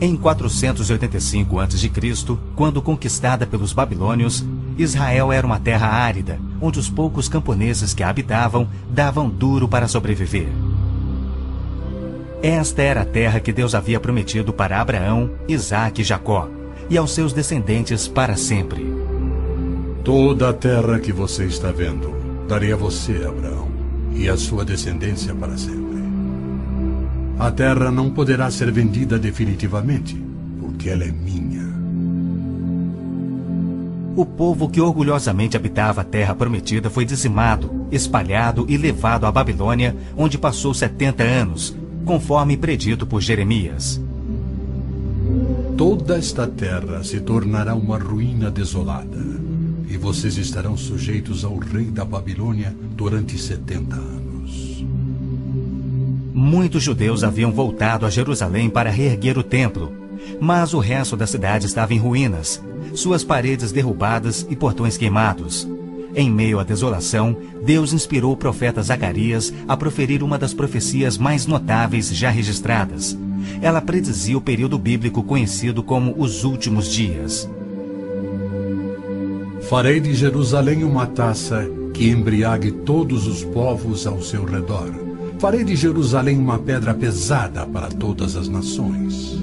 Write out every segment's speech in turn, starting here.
Em 485 a.C., quando conquistada pelos babilônios, Israel era uma terra árida, onde os poucos camponeses que a habitavam davam duro para sobreviver. Esta era a terra que Deus havia prometido para Abraão, Isaque e Jacó, e aos seus descendentes para sempre. Toda a terra que você está vendo, darei a você, Abraão, e a sua descendência para sempre. A terra não poderá ser vendida definitivamente, porque ela é minha. O povo que orgulhosamente habitava a terra prometida foi dizimado, espalhado e levado à Babilônia, onde passou 70 anos, conforme predito por Jeremias. Toda esta terra se tornará uma ruína desolada, e vocês estarão sujeitos ao rei da Babilônia durante 70 anos. Muitos judeus haviam voltado a Jerusalém para reerguer o templo, mas o resto da cidade estava em ruínas, suas paredes derrubadas e portões queimados. Em meio à desolação, Deus inspirou o profeta Zacarias a proferir uma das profecias mais notáveis já registradas. Ela predizia o período bíblico conhecido como os últimos dias. Farei de Jerusalém uma taça que embriague todos os povos ao seu redor. Farei de Jerusalém uma pedra pesada para todas as nações.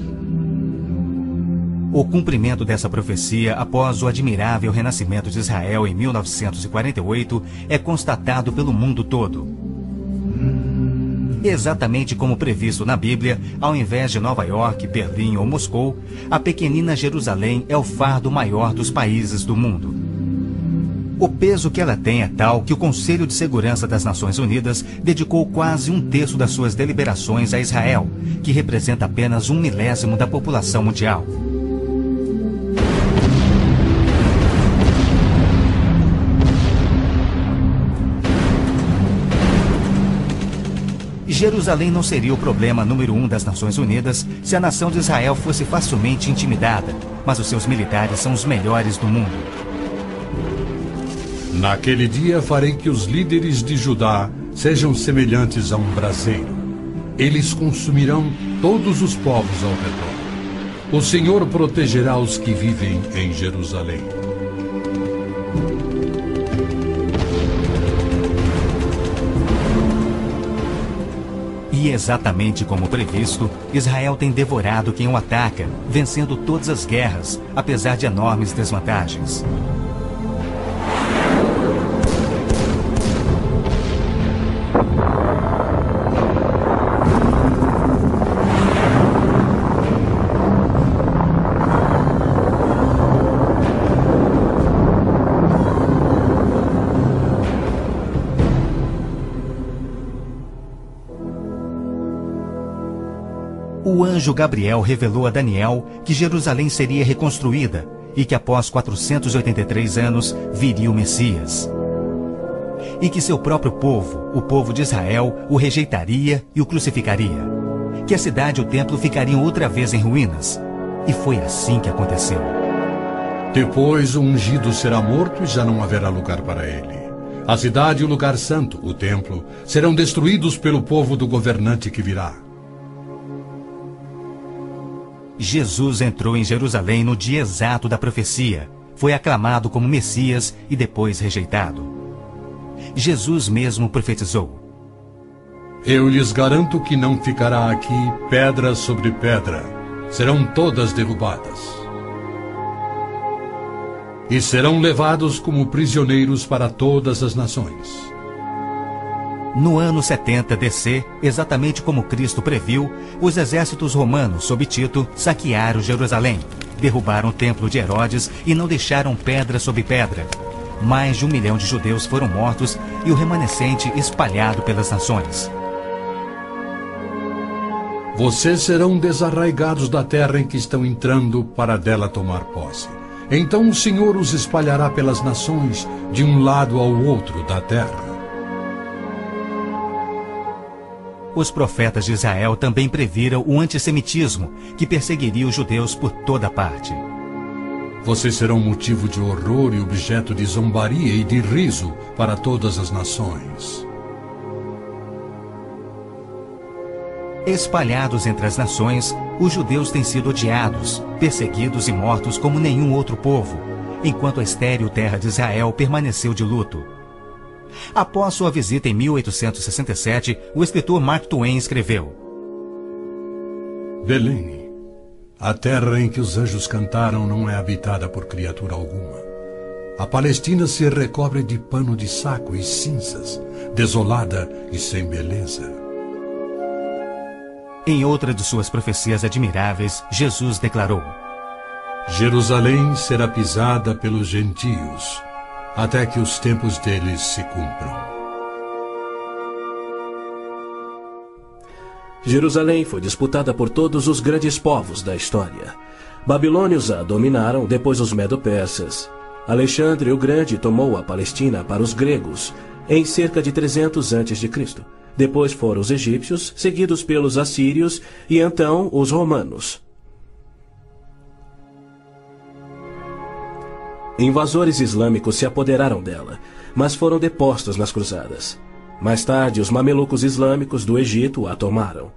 O cumprimento dessa profecia após o admirável renascimento de Israel em 1948 é constatado pelo mundo todo. Exatamente como previsto na Bíblia, ao invés de Nova York, Berlim ou Moscou, a pequenina Jerusalém é o fardo maior dos países do mundo. O peso que ela tem é tal que o Conselho de Segurança das Nações Unidas dedicou quase 1/3 das suas deliberações a Israel, que representa apenas 1/1000 da população mundial. Jerusalém não seria o problema número 1 das Nações Unidas se a nação de Israel fosse facilmente intimidada, mas os seus militares são os melhores do mundo. Naquele dia farei que os líderes de Judá sejam semelhantes a um braseiro. Eles consumirão todos os povos ao redor. O Senhor protegerá os que vivem em Jerusalém. E exatamente como previsto, Israel tem devorado quem o ataca, vencendo todas as guerras, apesar de enormes desvantagens. O anjo Gabriel revelou a Daniel que Jerusalém seria reconstruída e que após 483 anos viria o Messias. E que seu próprio povo, o povo de Israel, o rejeitaria e o crucificaria. Que a cidade e o templo ficariam outra vez em ruínas. E foi assim que aconteceu. Depois o ungido será morto e já não haverá lugar para ele. A cidade e o lugar santo, o templo, serão destruídos pelo povo do governante que virá. Jesus entrou em Jerusalém no dia exato da profecia. Foi aclamado como Messias e depois rejeitado. Jesus mesmo profetizou: Eu lhes garanto que não ficará aqui pedra sobre pedra. Serão todas derrubadas. E serão levados como prisioneiros para todas as nações. No ano 70 DC, exatamente como Cristo previu, os exércitos romanos, sob Tito, saquearam Jerusalém, derrubaram o templo de Herodes e não deixaram pedra sobre pedra. Mais de 1 milhão de judeus foram mortos e o remanescente espalhado pelas nações. Vocês serão desarraigados da terra em que estão entrando para dela tomar posse. Então o Senhor os espalhará pelas nações, de um lado ao outro da terra. Os profetas de Israel também previram o antissemitismo, que perseguiria os judeus por toda parte. Vocês serão motivo de horror e objeto de zombaria e de riso para todas as nações. Espalhados entre as nações, Os judeus têm sido odiados, perseguidos e mortos como nenhum outro povo, enquanto a estéril terra de Israel permaneceu de luto. Após sua visita em 1867, o escritor Mark Twain escreveu: Belém, a terra em que os anjos cantaram não é habitada por criatura alguma. A Palestina se recobre de pano de saco e cinzas, desolada e sem beleza. Em outra de suas profecias admiráveis, Jesus declarou: Jerusalém será pisada pelos gentios, até que os tempos deles se cumpram. Jerusalém foi disputada por todos os grandes povos da história. Babilônios a dominaram, depois os medo-persas. Alexandre o Grande tomou a Palestina para os gregos em cerca de 300 a.C. Depois foram os egípcios, seguidos pelos assírios e então os romanos. Invasores islâmicos se apoderaram dela, mas foram depostos nas cruzadas. Mais tarde, os mamelucos islâmicos do Egito a tomaram.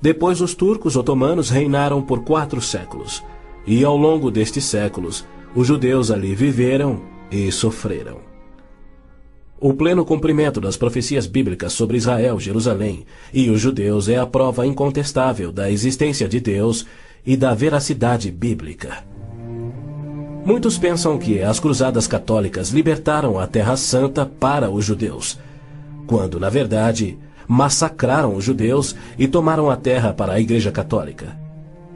Depois, os turcos otomanos reinaram por 4 séculos. E ao longo destes séculos, os judeus ali viveram e sofreram. O pleno cumprimento das profecias bíblicas sobre Israel, Jerusalém e os judeus é a prova incontestável da existência de Deus e da veracidade bíblica. Muitos pensam que as cruzadas católicas libertaram a Terra Santa para os judeus, quando, na verdade, massacraram os judeus e tomaram a terra para a Igreja Católica.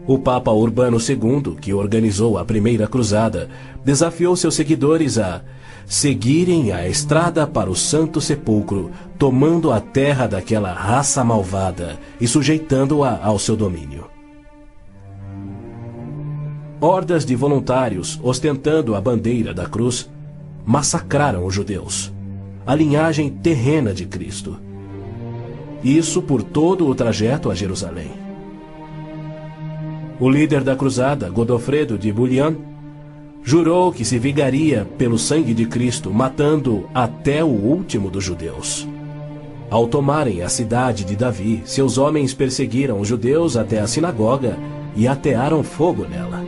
O Papa Urbano II, que organizou a primeira cruzada, desafiou seus seguidores a seguirem a estrada para o Santo Sepulcro, tomando a terra daquela raça malvada e sujeitando-a ao seu domínio. Hordas de voluntários, ostentando a bandeira da cruz, massacraram os judeus, a linhagem terrena de Cristo. Isso por todo o trajeto a Jerusalém. O líder da cruzada, Godofredo de Bouillon, jurou que se vingaria pelo sangue de Cristo, matando até o último dos judeus. Ao tomarem a cidade de Davi, seus homens perseguiram os judeus até a sinagoga e atearam fogo nela.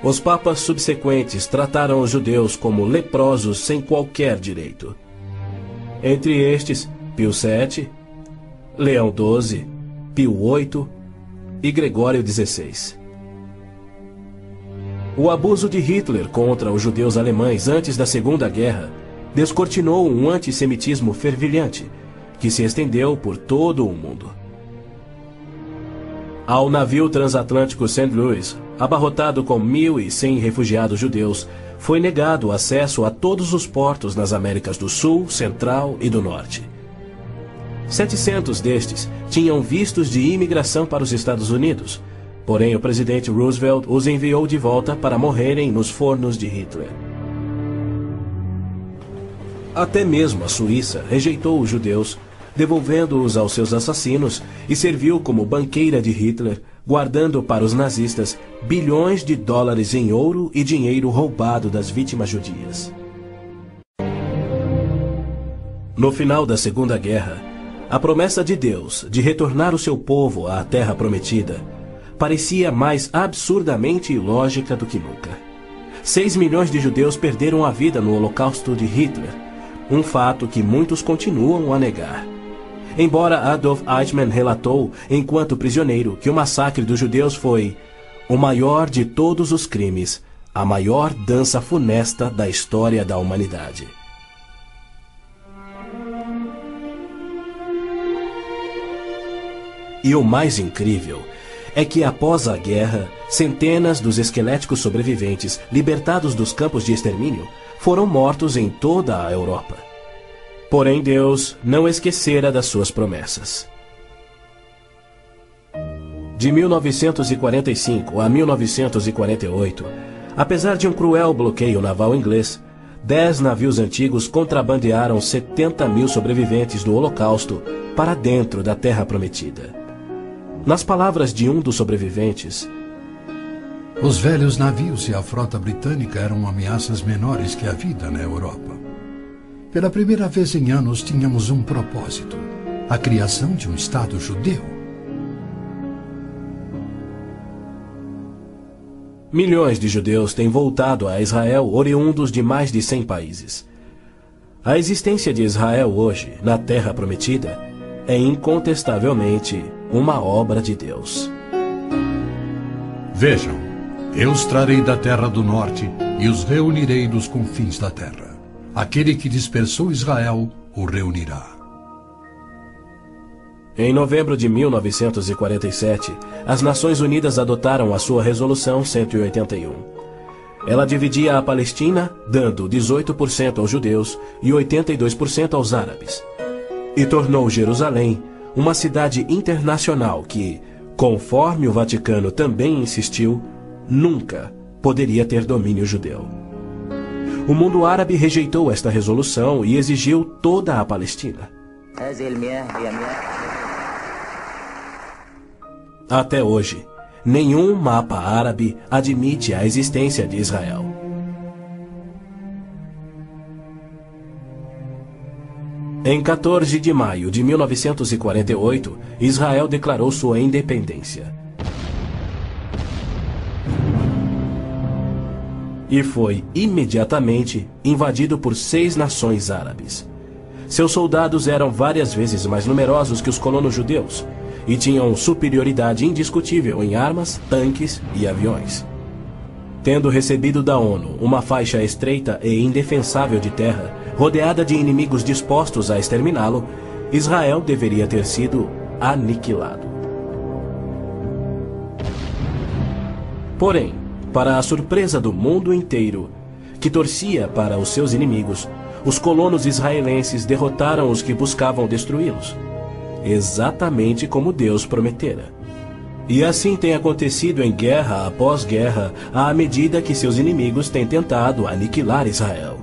Os papas subsequentes trataram os judeus como leprosos sem qualquer direito. Entre estes, Pio VII, Leão XII, Pio VIII e Gregório XVI. O abuso de Hitler contra os judeus alemães antes da Segunda Guerra descortinou um antissemitismo fervilhante que se estendeu por todo o mundo. Ao navio transatlântico St. Louis, abarrotado com 1.100 refugiados judeus, foi negado acesso a todos os portos nas Américas do Sul, Central e do Norte. 700 destes tinham vistos de imigração para os Estados Unidos, porém o presidente Roosevelt os enviou de volta para morrerem nos fornos de Hitler. Até mesmo a Suíça rejeitou os judeus, devolvendo-os aos seus assassinos, e serviu como banqueira de Hitler, guardando para os nazistas bilhões de dólares em ouro e dinheiro roubado das vítimas judias. No final da Segunda Guerra, a promessa de Deus de retornar o seu povo à Terra Prometida parecia mais absurdamente ilógica do que nunca. 6 milhões de judeus perderam a vida no Holocausto de Hitler, um fato que muitos continuam a negar. Embora Adolf Eichmann relatou, enquanto prisioneiro, que o massacre dos judeus foi o maior de todos os crimes, a maior dança funesta da história da humanidade. E o mais incrível é que, após a guerra, centenas dos esqueléticos sobreviventes, libertados dos campos de extermínio, foram mortos em toda a Europa. Porém, Deus não esquecera das suas promessas. De 1945 a 1948, apesar de um cruel bloqueio naval inglês, 10 navios antigos contrabandearam 70 mil sobreviventes do Holocausto para dentro da Terra Prometida. Nas palavras de um dos sobreviventes, os velhos navios e a frota britânica eram ameaças menores que a vida na Europa. Pela primeira vez em anos tínhamos um propósito: a criação de um Estado judeu. Milhões de judeus têm voltado a Israel oriundos de mais de 100 países. A existência de Israel hoje, na Terra Prometida, é incontestavelmente uma obra de Deus. Vejam, eu os trarei da terra do norte e os reunirei dos confins da terra. Aquele que dispersou Israel o reunirá. Em novembro de 1947, as Nações Unidas adotaram a sua Resolução 181. Ela dividia a Palestina, dando 18% aos judeus e 82% aos árabes. E tornou Jerusalém uma cidade internacional que, conforme o Vaticano também insistiu, nunca poderia ter domínio judeu. O mundo árabe rejeitou esta resolução e exigiu toda a Palestina. Até hoje, nenhum mapa árabe admite a existência de Israel. Em 14 de maio de 1948, Israel declarou sua independência. E foi imediatamente invadido por 6 nações árabes. Seus soldados eram várias vezes mais numerosos que os colonos judeus e tinham superioridade indiscutível em armas, tanques e aviões. Tendo recebido da ONU uma faixa estreita e indefensável de terra, rodeada de inimigos dispostos a exterminá-lo, Israel deveria ter sido aniquilado. Porém, para a surpresa do mundo inteiro, que torcia para os seus inimigos, os colonos israelenses derrotaram os que buscavam destruí-los, exatamente como Deus prometera. E assim tem acontecido em guerra após guerra, à medida que seus inimigos têm tentado aniquilar Israel.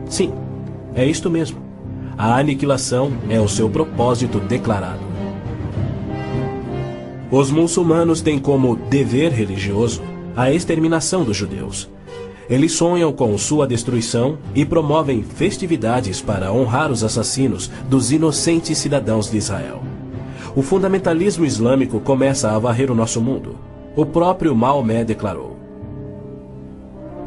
Sim, é isto mesmo. A aniquilação é o seu propósito declarado. Os muçulmanos têm como dever religioso a exterminação dos judeus. Eles sonham com sua destruição e promovem festividades para honrar os assassinos dos inocentes cidadãos de Israel. O fundamentalismo islâmico começa a varrer o nosso mundo. O próprio Maomé declarou: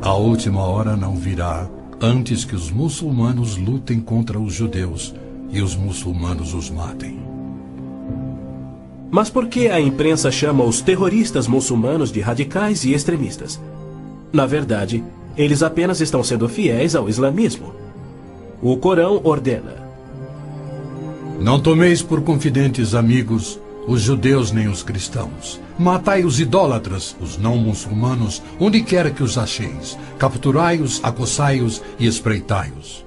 A última hora não virá antes que os muçulmanos lutem contra os judeus e os muçulmanos os matem. Mas por que a imprensa chama os terroristas muçulmanos de radicais e extremistas? Na verdade, eles apenas estão sendo fiéis ao islamismo. O Corão ordena: Não tomeis por confidentes amigos os judeus nem os cristãos. Matai os idólatras, os não muçulmanos, onde quer que os acheis. Capturai-os, acossai-os e espreitai-os.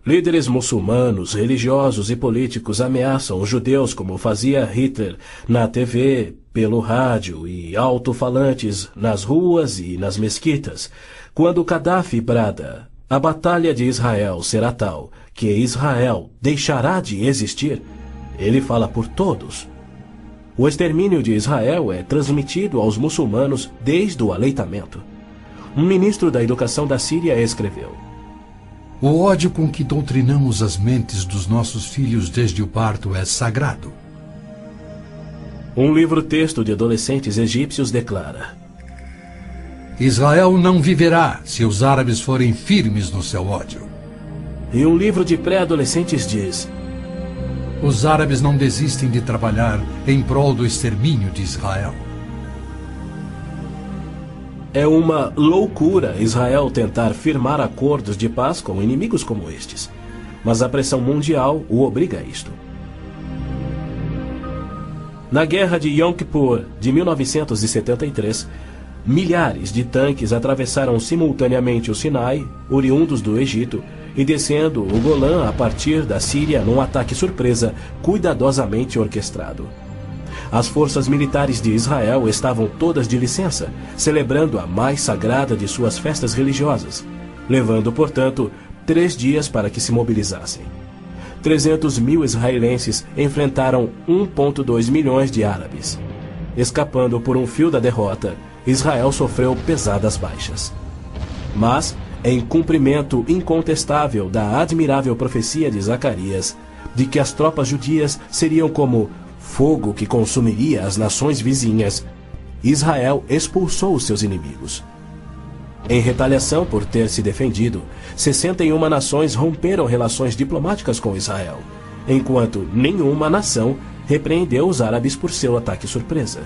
Líderes muçulmanos, religiosos e políticos ameaçam os judeus como fazia Hitler na TV, pelo rádio e alto-falantes nas ruas e nas mesquitas. Quando Gaddafi brada: a batalha de Israel será tal que Israel deixará de existir, ele fala por todos. O extermínio de Israel é transmitido aos muçulmanos desde o aleitamento. Um ministro da educação da Síria escreveu: O ódio com que doutrinamos as mentes dos nossos filhos desde o parto é sagrado. Um livro-texto de adolescentes egípcios declara: Israel não viverá se os árabes forem firmes no seu ódio. E um livro de pré-adolescentes diz: Os árabes não desistem de trabalhar em prol do extermínio de Israel. É uma loucura Israel tentar firmar acordos de paz com inimigos como estes, mas a pressão mundial o obriga a isto. Na Guerra de Yom Kippur de 1973, milhares de tanques atravessaram simultaneamente o Sinai, oriundos do Egito, e descendo o Golã a partir da Síria num ataque surpresa cuidadosamente orquestrado. As forças militares de Israel estavam todas de licença, celebrando a mais sagrada de suas festas religiosas, levando, portanto, 3 dias para que se mobilizassem. 300 mil israelenses enfrentaram 1,2 milhões de árabes. Escapando por um fio da derrota, Israel sofreu pesadas baixas. Mas, em cumprimento incontestável da admirável profecia de Zacarias, de que as tropas judias seriam como fogo que consumiria as nações vizinhas, Israel expulsou os seus inimigos. Em retaliação por ter se defendido, 61 nações romperam relações diplomáticas com Israel, enquanto nenhuma nação repreendeu os árabes por seu ataque surpresa.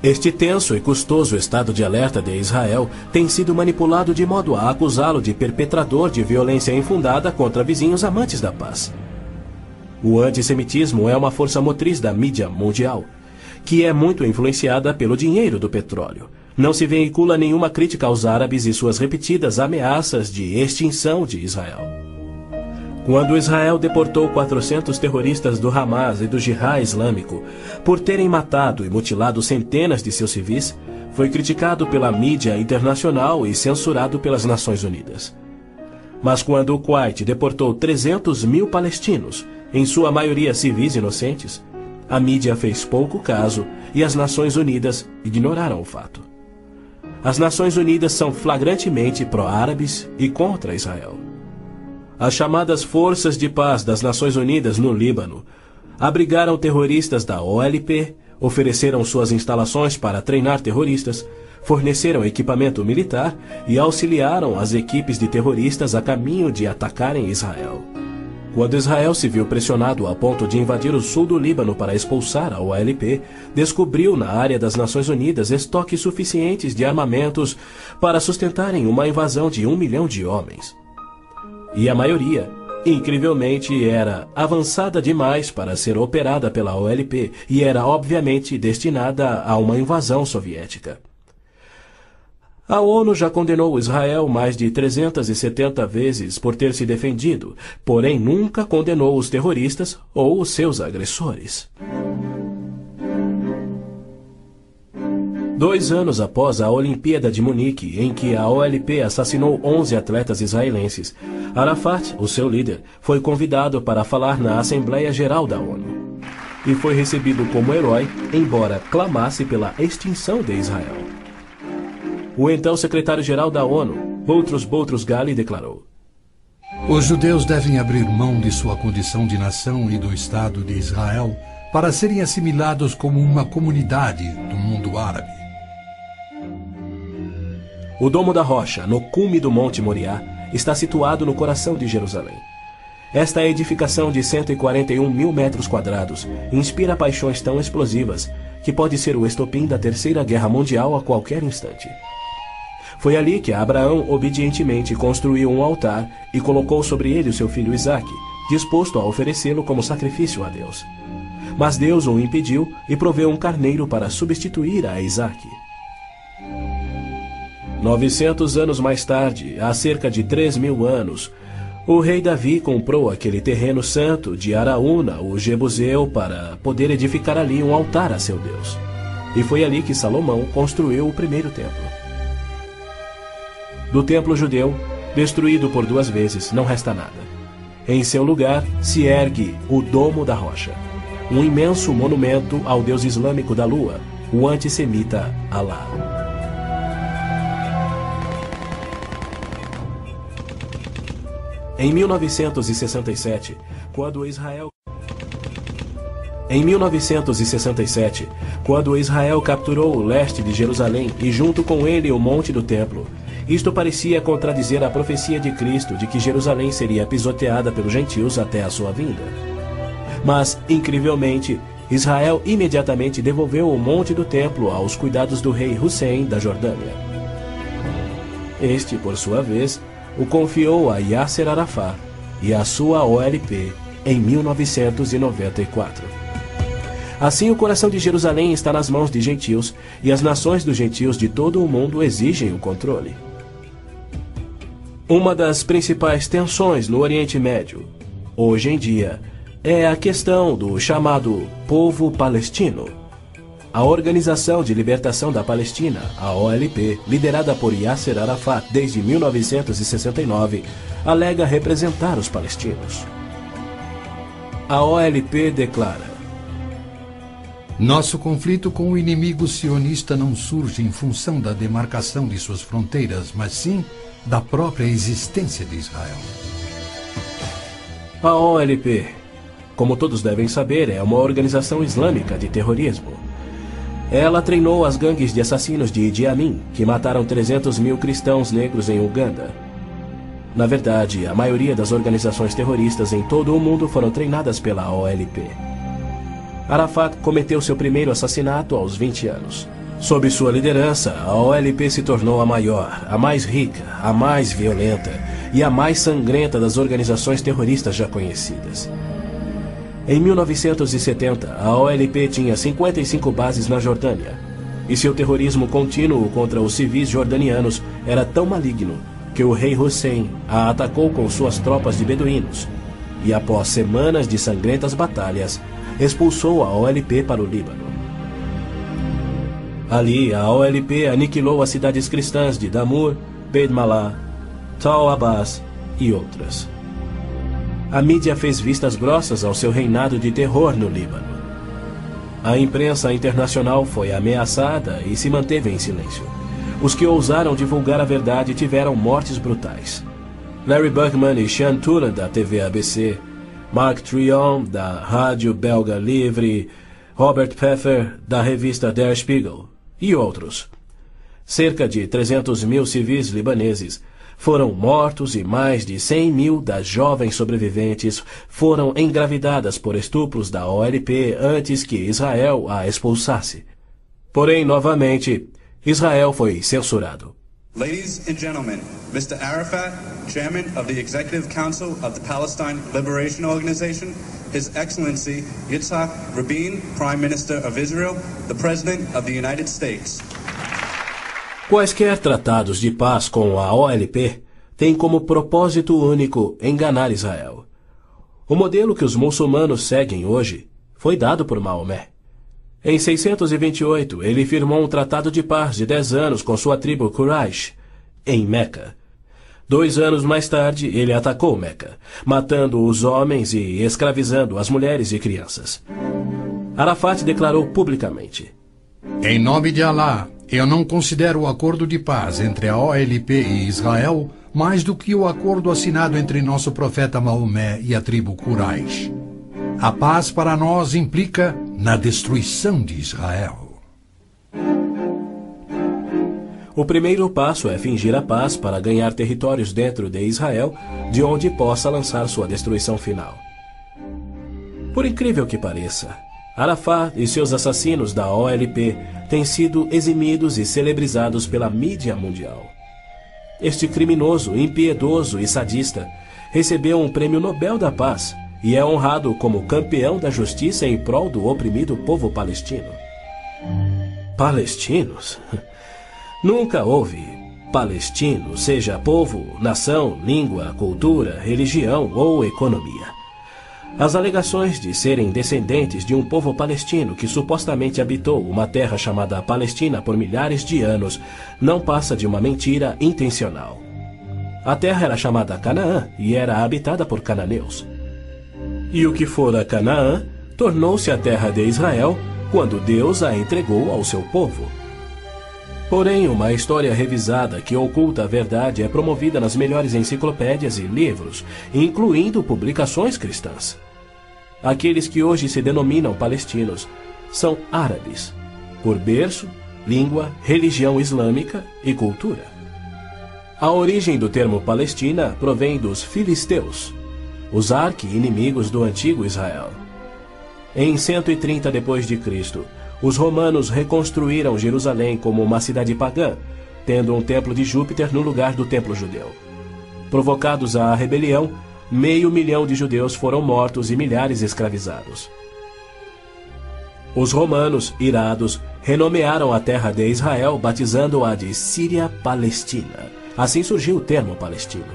Este tenso e custoso estado de alerta de Israel tem sido manipulado de modo a acusá-lo de perpetrador de violência infundada contra vizinhos amantes da paz. O antissemitismo é uma força motriz da mídia mundial, que é muito influenciada pelo dinheiro do petróleo. Não se veicula nenhuma crítica aos árabes e suas repetidas ameaças de extinção de Israel. Quando Israel deportou 400 terroristas do Hamas e do Jihad Islâmico por terem matado e mutilado centenas de seus civis, foi criticado pela mídia internacional e censurado pelas Nações Unidas. Mas quando o Kuwait deportou 300 mil palestinos, em sua maioria civis inocentes, a mídia fez pouco caso e as Nações Unidas ignoraram o fato. As Nações Unidas são flagrantemente pró-árabes e contra Israel. As chamadas Forças de Paz das Nações Unidas no Líbano abrigaram terroristas da OLP, ofereceram suas instalações para treinar terroristas, forneceram equipamento militar e auxiliaram as equipes de terroristas a caminho de atacarem Israel. Quando Israel se viu pressionado a ponto de invadir o sul do Líbano para expulsar a OLP, descobriu na área das Nações Unidas estoques suficientes de armamentos para sustentarem uma invasão de 1 milhão de homens. E a maioria, incrivelmente, era avançada demais para ser operada pela OLP e era obviamente destinada a uma invasão soviética. A ONU já condenou Israel mais de 370 vezes por ter se defendido, porém nunca condenou os terroristas ou os seus agressores. 2 anos após a Olimpíada de Munique, em que a OLP assassinou 11 atletas israelenses, Arafat, o seu líder, foi convidado para falar na Assembleia Geral da ONU. E foi recebido como herói, embora clamasse pela extinção de Israel. O então secretário-geral da ONU, Boutros Ghali, declarou: Os judeus devem abrir mão de sua condição de nação e do Estado de Israel para serem assimilados como uma comunidade do mundo árabe. O Domo da Rocha, no cume do Monte Moriá, está situado no coração de Jerusalém. Esta edificação de 141 mil metros quadrados inspira paixões tão explosivas que pode ser o estopim da Terceira Guerra Mundial a qualquer instante. Foi ali que Abraão obedientemente construiu um altar e colocou sobre ele o seu filho Isaque, disposto a oferecê-lo como sacrifício a Deus. Mas Deus o impediu e proveu um carneiro para substituir a Isaque. 900 anos mais tarde, há cerca de 3.000 anos, o rei Davi comprou aquele terreno santo de Araúna, o Jebuseu, para poder edificar ali um altar a seu Deus. E foi ali que Salomão construiu o primeiro templo. Do templo judeu, destruído por 2 vezes, não resta nada. Em seu lugar se ergue o Domo da Rocha, um imenso monumento ao deus islâmico da lua, o antissemita Alá. Em 1967, quando Israel capturou o leste de Jerusalém e junto com ele o Monte do Templo, isto parecia contradizer a profecia de Cristo de que Jerusalém seria pisoteada pelos gentios até a sua vinda. Mas, incrivelmente, Israel imediatamente devolveu o Monte do Templo aos cuidados do rei Hussein da Jordânia. Este, por sua vez, o confiou a Yasser Arafat e a sua OLP em 1994. Assim, o coração de Jerusalém está nas mãos de gentios e as nações dos gentios de todo o mundo exigem o controle. Uma das principais tensões no Oriente Médio, hoje em dia, é a questão do chamado povo palestino. A Organização de Libertação da Palestina, a OLP, liderada por Yasser Arafat desde 1969, alega representar os palestinos. A OLP declara: Nosso conflito com o inimigo sionista não surge em função da demarcação de suas fronteiras, mas sim da própria existência de Israel. A OLP, como todos devem saber, é uma organização islâmica de terrorismo. Ela treinou as gangues de assassinos de Idi Amin, que mataram 300 mil cristãos negros em Uganda. Na verdade, a maioria das organizações terroristas em todo o mundo foram treinadas pela OLP. Arafat cometeu seu primeiro assassinato aos 20 anos. Sob sua liderança, a OLP se tornou a maior, a mais rica, a mais violenta e a mais sangrenta das organizações terroristas já conhecidas. Em 1970, a OLP tinha 55 bases na Jordânia, e seu terrorismo contínuo contra os civis jordanianos era tão maligno que o rei Hussein a atacou com suas tropas de beduínos, e após semanas de sangrentas batalhas, expulsou a OLP para o Líbano. Ali, a OLP aniquilou as cidades cristãs de Damour, Beit Malá, Tal Abbas e outras. A mídia fez vistas grossas ao seu reinado de terror no Líbano. A imprensa internacional foi ameaçada e se manteve em silêncio. Os que ousaram divulgar a verdade tiveram mortes brutais. Larry Buckman e Sean Turan, da TV ABC, Mark Trion, da rádio belga Livre, Robert Pfeffer, da revista Der Spiegel, e outros. Cerca de 300 mil civis libaneses foram mortos e mais de 100 mil das jovens sobreviventes foram engravidadas por estupros da OLP antes que Israel a expulsasse. Porém, novamente, Israel foi censurado. Ladies and gentlemen, Mr. Arafat, Chairman of the Executive Council of the Palestine Liberation Organization, His Excellency Yitzhak Rabin, Prime Minister of Israel, the President of the United States. Quaisquer tratados de paz com a OLP têm como propósito único enganar Israel. O modelo que os muçulmanos seguem hoje foi dado por Maomé. Em 628, ele firmou um tratado de paz de 10 anos com sua tribo Quraysh, em Meca. 2 anos mais tarde, ele atacou Meca, matando os homens e escravizando as mulheres e crianças. Arafat declarou publicamente: Em nome de Alá, eu não considero o acordo de paz entre a OLP e Israel mais do que o acordo assinado entre nosso profeta Maomé e a tribo Quraysh. A paz para nós implica na destruição de Israel. O primeiro passo é fingir a paz para ganhar territórios dentro de Israel, de onde possa lançar sua destruição final. Por incrível que pareça, Arafat e seus assassinos da OLP têm sido eximidos e celebrizados pela mídia mundial. Este criminoso, impiedoso e sadista recebeu um prêmio Nobel da Paz e é honrado como campeão da justiça em prol do oprimido povo palestino. Palestinos? Nunca houve palestino, seja povo, nação, língua, cultura, religião ou economia. As alegações de serem descendentes de um povo palestino que supostamente habitou uma terra chamada Palestina por milhares de anos não passa de uma mentira intencional. A terra era chamada Canaã e era habitada por cananeus. E o que fora Canaã tornou-se a terra de Israel quando Deus a entregou ao seu povo. Porém, uma história revisada que oculta a verdade é promovida nas melhores enciclopédias e livros, incluindo publicações cristãs. Aqueles que hoje se denominam palestinos são árabes, por berço, língua, religião islâmica e cultura. A origem do termo Palestina provém dos filisteus, os arqui-inimigos do antigo Israel. Em 130 d.C., os romanos reconstruíram Jerusalém como uma cidade pagã, tendo um templo de Júpiter no lugar do templo judeu. Provocados à rebelião, 500 mil de judeus foram mortos e milhares escravizados. Os romanos, irados, renomearam a terra de Israel, batizando-a de Síria-Palestina. Assim surgiu o termo palestino.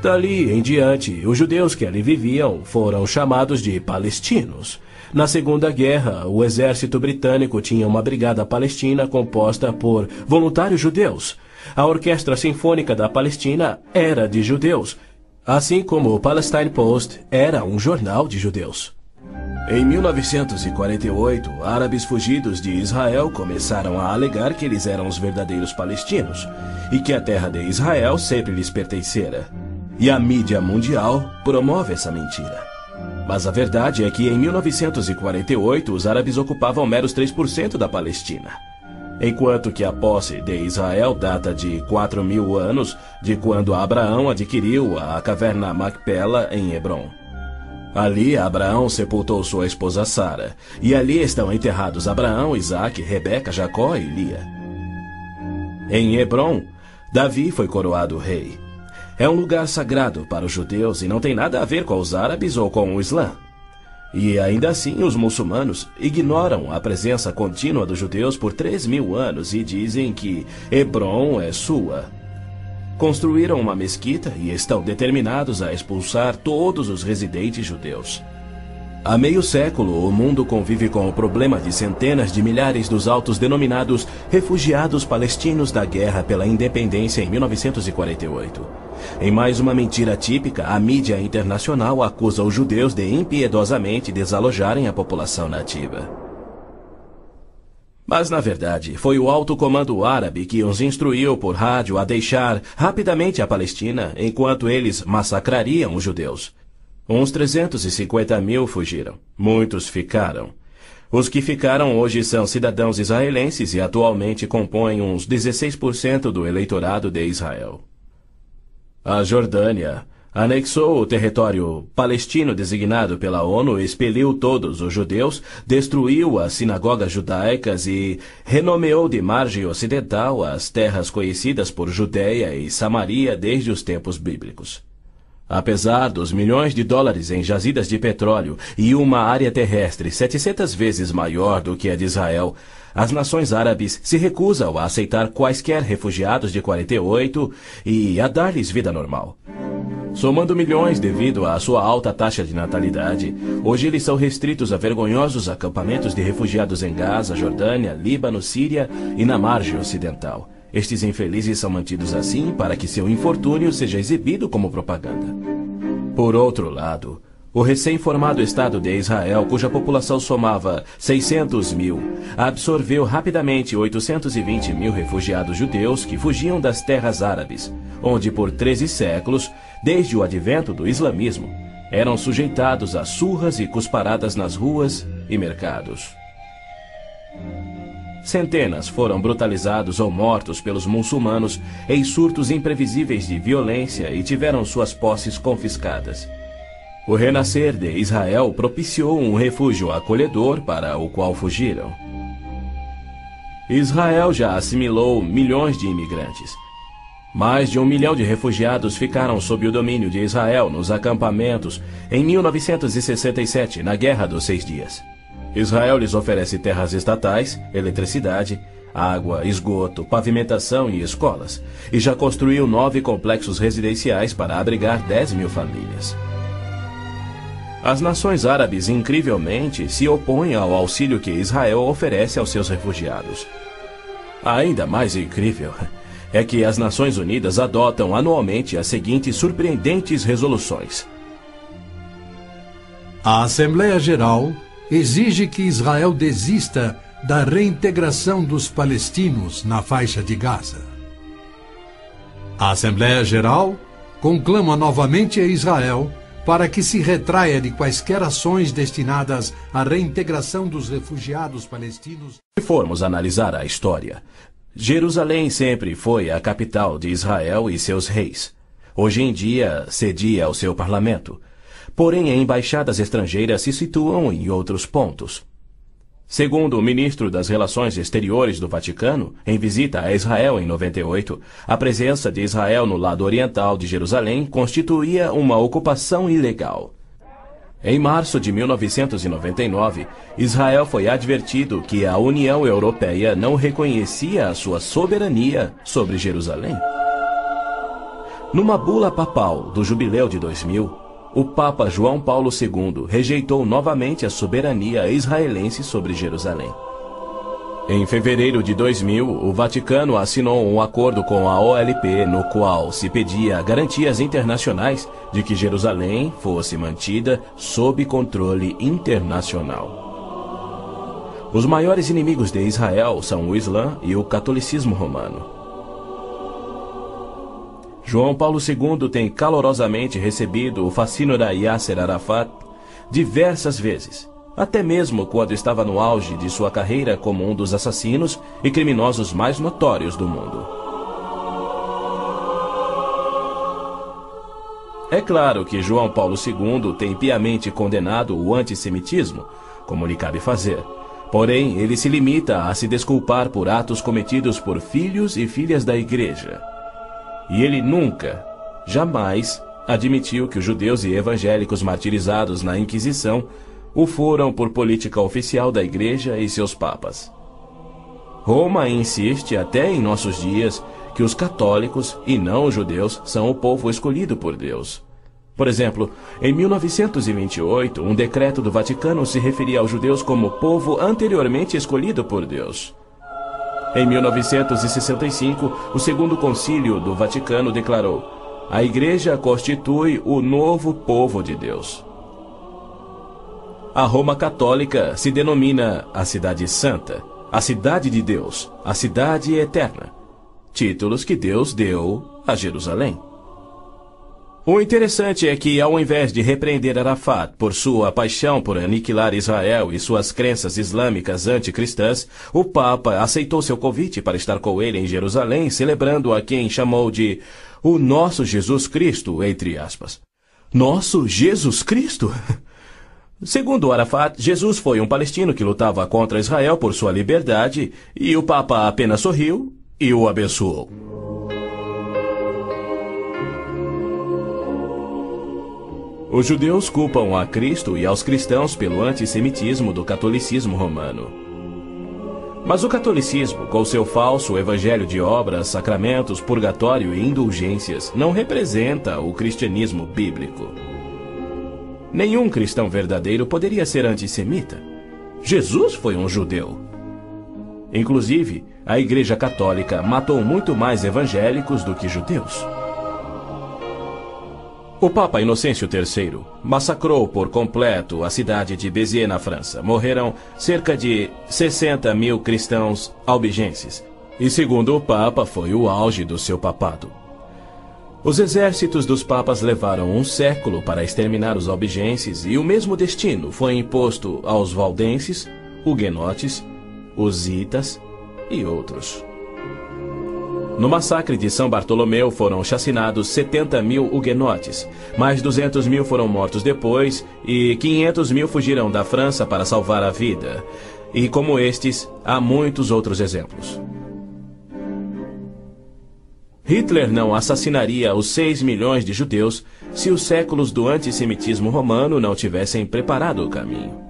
Dali em diante, os judeus que ali viviam foram chamados de palestinos. Na Segunda Guerra, o exército britânico tinha uma brigada palestina composta por voluntários judeus. A Orquestra Sinfônica da Palestina era de judeus, assim como o Palestine Post era um jornal de judeus. Em 1948, árabes fugidos de Israel começaram a alegar que eles eram os verdadeiros palestinos e que a terra de Israel sempre lhes pertencera. E a mídia mundial promove essa mentira. Mas a verdade é que em 1948 os árabes ocupavam meros 3% da Palestina. Enquanto que a posse de Israel data de 4.000 anos de quando Abraão adquiriu a caverna Macpela em Hebrom. Ali Abraão sepultou sua esposa Sara, e ali estão enterrados Abraão, Isaque, Rebeca, Jacó e Lia. Em Hebrom, Davi foi coroado rei. É um lugar sagrado para os judeus e não tem nada a ver com os árabes ou com o Islã. E ainda assim os muçulmanos ignoram a presença contínua dos judeus por 3.000 anos e dizem que Hebrom é sua. Construíram uma mesquita e estão determinados a expulsar todos os residentes judeus. Há meio século, o mundo convive com o problema de centenas de milhares dos autodenominados refugiados palestinos da guerra pela independência em 1948. Em mais uma mentira típica, a mídia internacional acusa os judeus de impiedosamente desalojarem a população nativa. Mas, na verdade, foi o alto comando árabe que os instruiu por rádio a deixar rapidamente a Palestina enquanto eles massacrariam os judeus. Uns 350.000 fugiram. Muitos ficaram. Os que ficaram hoje são cidadãos israelenses e atualmente compõem uns 16% do eleitorado de Israel. A Jordânia anexou o território palestino designado pela ONU, expeliu todos os judeus, destruiu as sinagogas judaicas e renomeou de margem ocidental as terras conhecidas por Judéia e Samaria desde os tempos bíblicos. Apesar dos milhões de dólares em jazidas de petróleo e uma área terrestre 700 vezes maior do que a de Israel, as nações árabes se recusam a aceitar quaisquer refugiados de 48 e a dar-lhes vida normal. Somando milhões devido à sua alta taxa de natalidade, hoje eles são restritos a vergonhosos acampamentos de refugiados em Gaza, Jordânia, Líbano, Síria e na margem ocidental. Estes infelizes são mantidos assim para que seu infortúnio seja exibido como propaganda. Por outro lado, o recém-formado Estado de Israel, cuja população somava 600.000, absorveu rapidamente 820.000 refugiados judeus que fugiam das terras árabes, onde por 13 séculos, desde o advento do islamismo, eram sujeitados a surras e cusparadas nas ruas e mercados. Centenas foram brutalizados ou mortos pelos muçulmanos em surtos imprevisíveis de violência e tiveram suas posses confiscadas. O renascer de Israel propiciou um refúgio acolhedor para o qual fugiram. Israel já assimilou milhões de imigrantes. Mais de 1 milhão de refugiados ficaram sob o domínio de Israel nos acampamentos em 1967, na Guerra dos 6 Dias. Israel lhes oferece terras estatais, eletricidade, água, esgoto, pavimentação e escolas, e já construiu 9 complexos residenciais para abrigar 10.000 famílias. As nações árabes, incrivelmente, se opõem ao auxílio que Israel oferece aos seus refugiados. Ainda mais incrível é que as Nações Unidas adotam anualmente as seguintes surpreendentes resoluções. A Assembleia Geral exige que Israel desista da reintegração dos palestinos na faixa de Gaza. A Assembleia Geral conclama novamente a Israel para que se retraia de quaisquer ações destinadas à reintegração dos refugiados palestinos. Se formos analisar a história, Jerusalém sempre foi a capital de Israel e seus reis. Hoje em dia cedia ao seu parlamento. Porém, embaixadas estrangeiras se situam em outros pontos. Segundo o ministro das Relações Exteriores do Vaticano, em visita a Israel em 98, a presença de Israel no lado oriental de Jerusalém constituía uma ocupação ilegal. Em março de 1999, Israel foi advertido que a União Europeia não reconhecia a sua soberania sobre Jerusalém. Numa bula papal do Jubileu de 2000, o Papa João Paulo II rejeitou novamente a soberania israelense sobre Jerusalém. Em fevereiro de 2000, o Vaticano assinou um acordo com a OLP no qual se pedia garantias internacionais de que Jerusalém fosse mantida sob controle internacional. Os maiores inimigos de Israel são o Islã e o catolicismo romano. João Paulo II tem calorosamente recebido o fascínora Yasser Arafat, diversas vezes, até mesmo quando estava no auge de sua carreira como um dos assassinos e criminosos mais notórios do mundo. É claro que João Paulo II tem piamente condenado o antissemitismo, como lhe cabe fazer. Porém, ele se limita a se desculpar por atos cometidos por filhos e filhas da Igreja. E ele nunca, jamais, admitiu que os judeus e evangélicos martirizados na Inquisição o foram por política oficial da Igreja e seus papas. Roma insiste até em nossos dias que os católicos e não os judeus são o povo escolhido por Deus. Por exemplo, em 1928, um decreto do Vaticano se referia aos judeus como povo anteriormente escolhido por Deus. Em 1965, o Segundo Concílio do Vaticano declarou: a Igreja constitui o novo povo de Deus. A Roma Católica se denomina a Cidade Santa, a Cidade de Deus, a Cidade Eterna, títulos que Deus deu a Jerusalém. O interessante é que, ao invés de repreender Arafat por sua paixão por aniquilar Israel e suas crenças islâmicas anticristãs, o Papa aceitou seu convite para estar com ele em Jerusalém, celebrando a quem chamou de o nosso Jesus Cristo, entre aspas. Nosso Jesus Cristo? Segundo Arafat, Jesus foi um palestino que lutava contra Israel por sua liberdade, e o Papa apenas sorriu e o abençoou. Os judeus culpam a Cristo e aos cristãos pelo antissemitismo do catolicismo romano. Mas o catolicismo, com seu falso evangelho de obras, sacramentos, purgatório e indulgências, não representa o cristianismo bíblico. Nenhum cristão verdadeiro poderia ser antissemita. Jesus foi um judeu. Inclusive, a Igreja Católica matou muito mais evangélicos do que judeus. O Papa Inocêncio III massacrou por completo a cidade de Béziers, na França. Morreram cerca de 60 mil cristãos albigenses. E segundo o Papa, foi o auge do seu papado. Os exércitos dos papas levaram um século para exterminar os albigenses e o mesmo destino foi imposto aos valdenses, huguenotes, husitas e outros. No massacre de São Bartolomeu foram chacinados 70 mil huguenotes, mais 200 mil foram mortos depois e 500 mil fugiram da França para salvar a vida. E como estes, há muitos outros exemplos. Hitler não assassinaria os 6 milhões de judeus se os séculos do antissemitismo romano não tivessem preparado o caminho.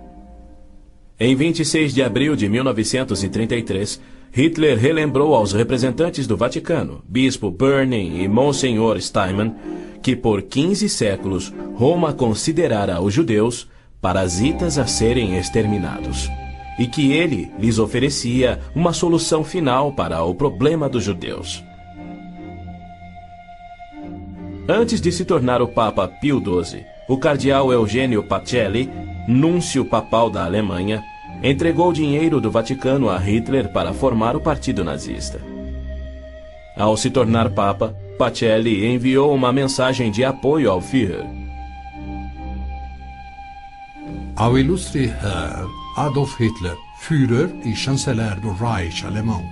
Em 26 de abril de 1933, Hitler relembrou aos representantes do Vaticano, Bispo Börning e Monsenhor Steinmann, que por 15 séculos Roma considerara os judeus parasitas a serem exterminados, e que ele lhes oferecia uma solução final para o problema dos judeus. Antes de se tornar o Papa Pio XII, o cardeal Eugênio Pacelli, núncio papal da Alemanha, entregou dinheiro do Vaticano a Hitler para formar o partido nazista. Ao se tornar Papa, Pacelli enviou uma mensagem de apoio ao Führer. Ao ilustre Herr Adolf Hitler, Führer e chanceler do Reich alemão.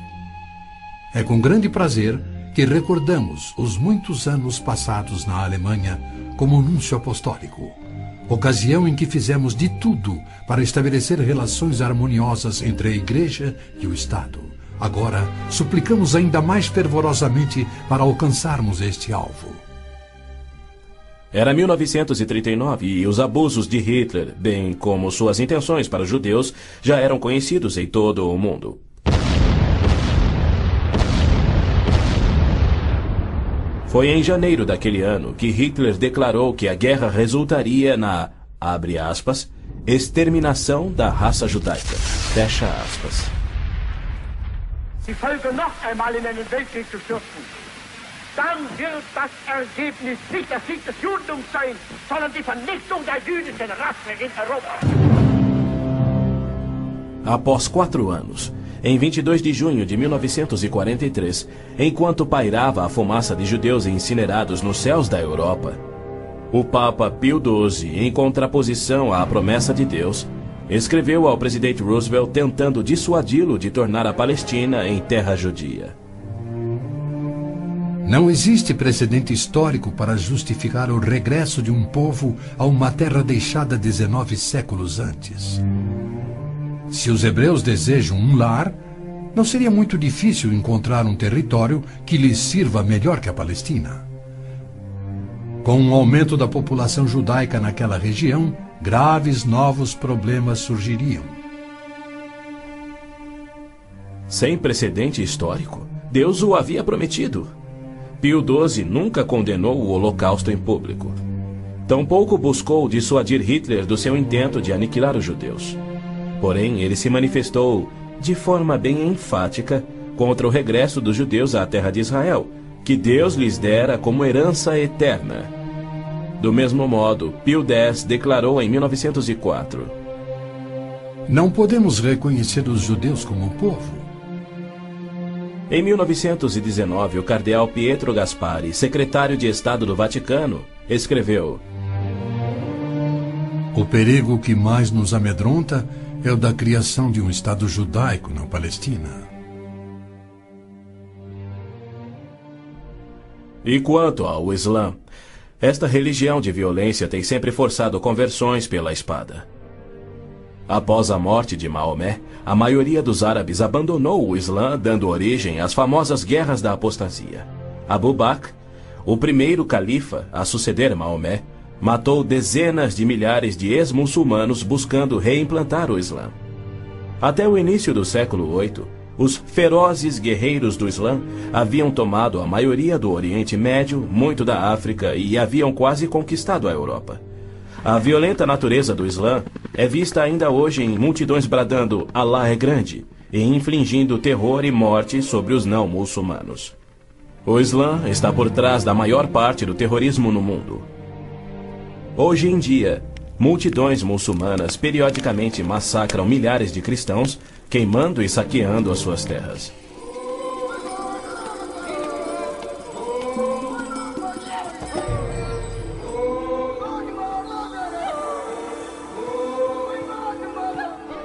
É com grande prazer que recordamos os muitos anos passados na Alemanha como núncio apostólico, ocasião em que fizemos de tudo para estabelecer relações harmoniosas entre a Igreja e o Estado. Agora, suplicamos ainda mais fervorosamente para alcançarmos este alvo. Era 1939 e os abusos de Hitler, bem como suas intenções para os judeus, já eram conhecidos em todo o mundo. Foi em janeiro daquele ano que Hitler declarou que a guerra resultaria na, abre aspas, exterminação da raça judaica, fecha aspas. Die Völker noch einmal in einen Weltkrieg zu stürzen, dann wird das Ergebnis nicht der Sieg des Judentums sein, sondern die Vernichtung der jüdischen Rasse in Europa. Após 4 anos, em 22 de junho de 1943, enquanto pairava a fumaça de judeus incinerados nos céus da Europa, O Papa Pio XII, em contraposição à promessa de Deus, escreveu ao presidente Roosevelt tentando dissuadi-lo de tornar a Palestina em terra judia. Não existe precedente histórico para justificar o regresso de um povo a uma terra deixada 19 séculos antes. Se os hebreus desejam um lar, não seria muito difícil encontrar um território que lhes sirva melhor que a Palestina. Com o aumento da população judaica naquela região, graves novos problemas surgiriam. Sem precedente histórico, Deus o havia prometido. Pio XII nunca condenou o Holocausto em público. Tampouco buscou dissuadir Hitler do seu intento de aniquilar os judeus. Porém, ele se manifestou, de forma bem enfática, contra o regresso dos judeus à terra de Israel, que Deus lhes dera como herança eterna. Do mesmo modo, Pio X declarou em 1904: Não podemos reconhecer os judeus como povo. Em 1919, o cardeal Pietro Gasparri, secretário de Estado do Vaticano, escreveu: O perigo que mais nos amedronta é o da criação de um Estado judaico na Palestina. E quanto ao Islã, esta religião de violência tem sempre forçado conversões pela espada. Após a morte de Maomé, a maioria dos árabes abandonou o Islã, dando origem às famosas Guerras da Apostasia. Abu Bakr, o primeiro califa a suceder Maomé, matou dezenas de milhares de ex-muçulmanos buscando reimplantar o Islã. Até o início do século VIII, os ferozes guerreiros do Islã haviam tomado a maioria do Oriente Médio, muito da África e haviam quase conquistado a Europa. A violenta natureza do Islã é vista ainda hoje em multidões bradando "Alá é grande" e infligindo terror e morte sobre os não-muçulmanos. O Islã está por trás da maior parte do terrorismo no mundo. Hoje em dia, multidões muçulmanas periodicamente massacram milhares de cristãos, queimando e saqueando as suas terras.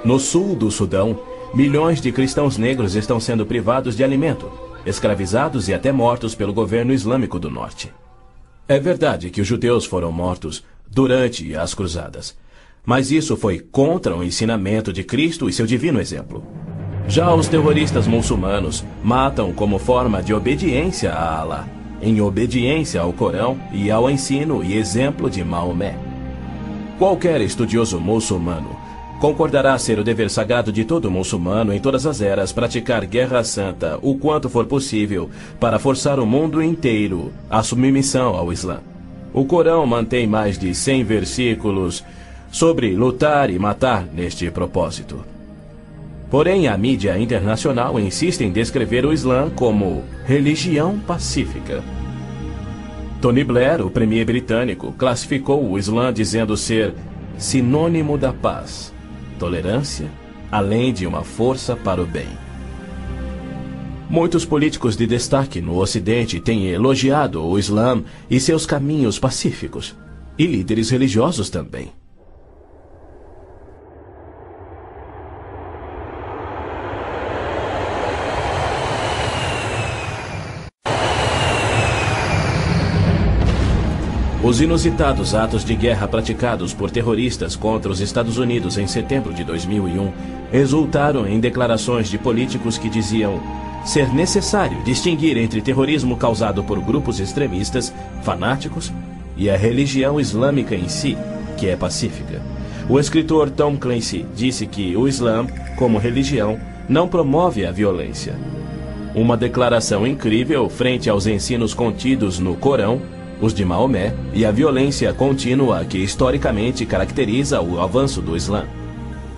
No sul do Sudão, milhões de cristãos negros estão sendo privados de alimento, escravizados e até mortos pelo governo islâmico do norte. É verdade que os judeus foram mortos durante as cruzadas, mas isso foi contra o ensinamento de Cristo e seu divino exemplo. Já os terroristas muçulmanos matam como forma de obediência a Alá, em obediência ao Corão e ao ensino e exemplo de Maomé. Qualquer estudioso muçulmano concordará ser o dever sagrado de todo muçulmano em todas as eras praticar guerra santa o quanto for possível para forçar o mundo inteiro à submissão ao Islã. O Corão mantém mais de 100 versículos sobre lutar e matar neste propósito. Porém, a mídia internacional insiste em descrever o Islã como religião pacífica. Tony Blair, o premier britânico, classificou o Islã dizendo ser sinônimo da paz, tolerância, além de uma força para o bem. Muitos políticos de destaque no Ocidente têm elogiado o Islã e seus caminhos pacíficos, e líderes religiosos também. Os inusitados atos de guerra praticados por terroristas contra os Estados Unidos em setembro de 2001 resultaram em declarações de políticos que diziam ser necessário distinguir entre terrorismo causado por grupos extremistas, fanáticos, e a religião islâmica em si, que é pacífica. O escritor Tom Clancy disse que o Islã, como religião, não promove a violência. Uma declaração incrível frente aos ensinos contidos no Corão, os de Maomé, e a violência contínua que historicamente caracteriza o avanço do Islã.